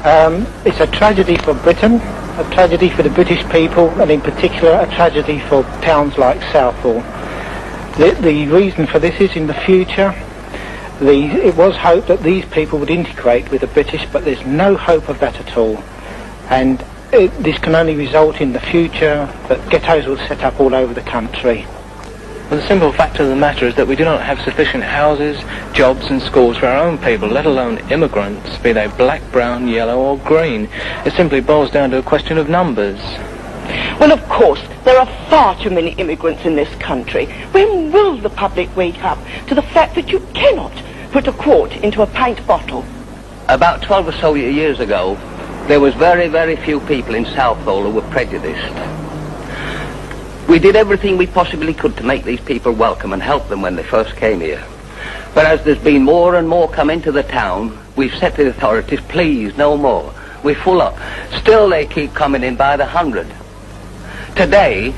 It's a tragedy for Britain, a tragedy for the British people, and in particular a tragedy for towns like Southall. The reason for this is in the future, it was hoped that these people would integrate with the British, but there's no hope of that at all. And this can only result in the future that ghettos will set up all over the country. Well, the simple fact of the matter is that we do not have sufficient houses, jobs and schools for our own people, let alone immigrants, be they black, brown, yellow or green. It simply boils down to a question of numbers. Well, of course, there are far too many immigrants in this country. When will the public wake up to the fact that you cannot put a quart into a pint bottle? About 12 or so years ago, there was very, very few people in Southall who were prejudiced. We did everything we possibly could to make these people welcome and help them when they first came here. But as there's been more and more come into the town, we've said to the authorities, please, no more. We're full up. Still they keep coming in by the 100. Today,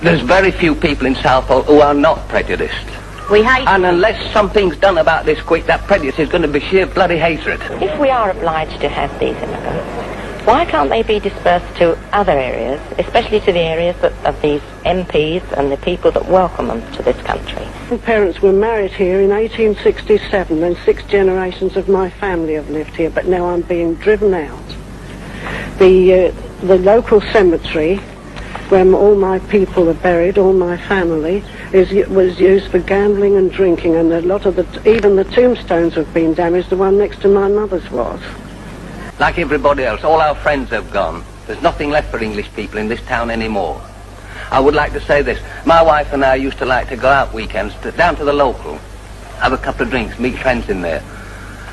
there's very few people in Southall who are not prejudiced. We hate And unless something's done about this quick, that prejudice is going to be sheer bloody hatred. If we are obliged to have these immigrants, why can't they be dispersed to other areas, especially to the areas of these MPs and the people that welcome them to this country? My parents were married here in 1867, and 6 generations of my family have lived here, but now I'm being driven out. The local cemetery, where all my people are buried, all my family, was used for gambling and drinking, and a lot of even the tombstones have been damaged. The one next to my mother's was. Like everybody else, all our friends have gone. There's nothing left for English people in this town anymore. I would like to say this. My wife and I used to like to go out weekends down to the local, have a couple of drinks, meet friends in there.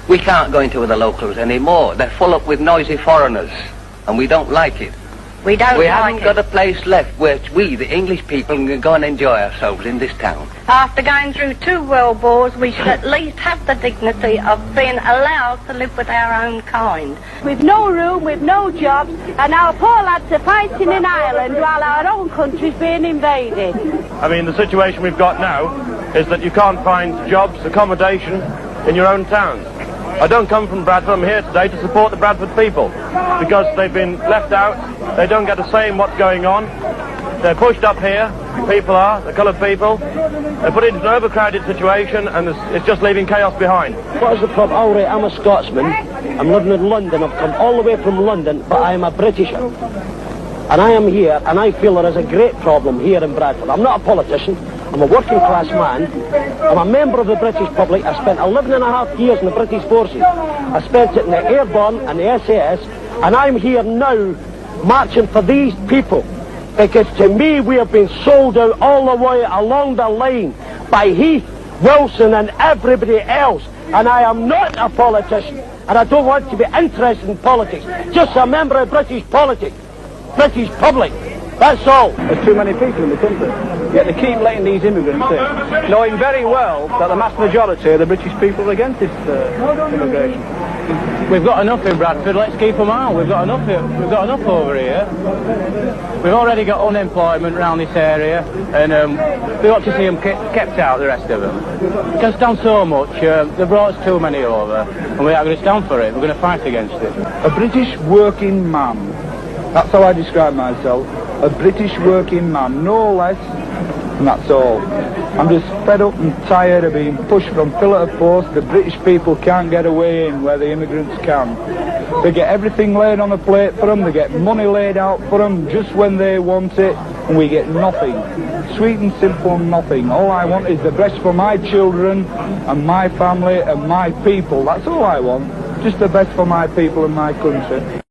We can't go into the locals anymore. They're full up with noisy foreigners, and we don't like it. We haven't got a place left where we, the English people, can go and enjoy ourselves in this town. After going through 2 world wars, we should at least have the dignity of being allowed to live with our own kind. We've no room, we've no jobs, and our poor lads are fighting in Ireland while our own country's being invaded. I mean, the situation we've got now is that you can't find jobs, accommodation in your own towns. I don't come from Bradford. I'm here today to support the Bradford people because they've been left out. They don't get a say in what's going on. They're pushed up here. People are, the coloured people. They're put into an overcrowded situation, and it's just leaving chaos behind. What is the problem? All right, I'm a Scotsman. I'm living in London. I've come all the way from London, but I am a Britisher. And I am here, and I feel there is a great problem here in Bradford. I'm not a politician. I'm a working class man. I'm a member of the British public. I spent 11.5 years in the British forces. I spent it in the Airborne and the SAS, and I'm here now marching for these people, because to me we have been sold out all the way along the line by Heath, Wilson and everybody else, and I am not a politician, and I don't want to be interested in politics, just a member of British politics, British public. That's all. There's too many people in the country, yet they keep letting these immigrants in, knowing very well that the mass majority of the British people are against this immigration. We've got enough in Bradford, let's keep them out. We've got enough here. We've got enough over here. We've already got unemployment around this area, and we ought to see them kept out, the rest of them. We can stand so much. They've brought us too many over, and we are going to stand for it. We're going to fight against it. A British working man. That's how I describe myself. A British working man, no less, and that's all. I'm just fed up and tired of being pushed from pillar to post. The British people can't get away in where the immigrants can. They get everything laid on a plate for them, they get money laid out for them just when they want it, and we get nothing. Sweet and simple nothing. All I want is the best for my children and my family and my people. That's all I want. Just the best for my people and my country.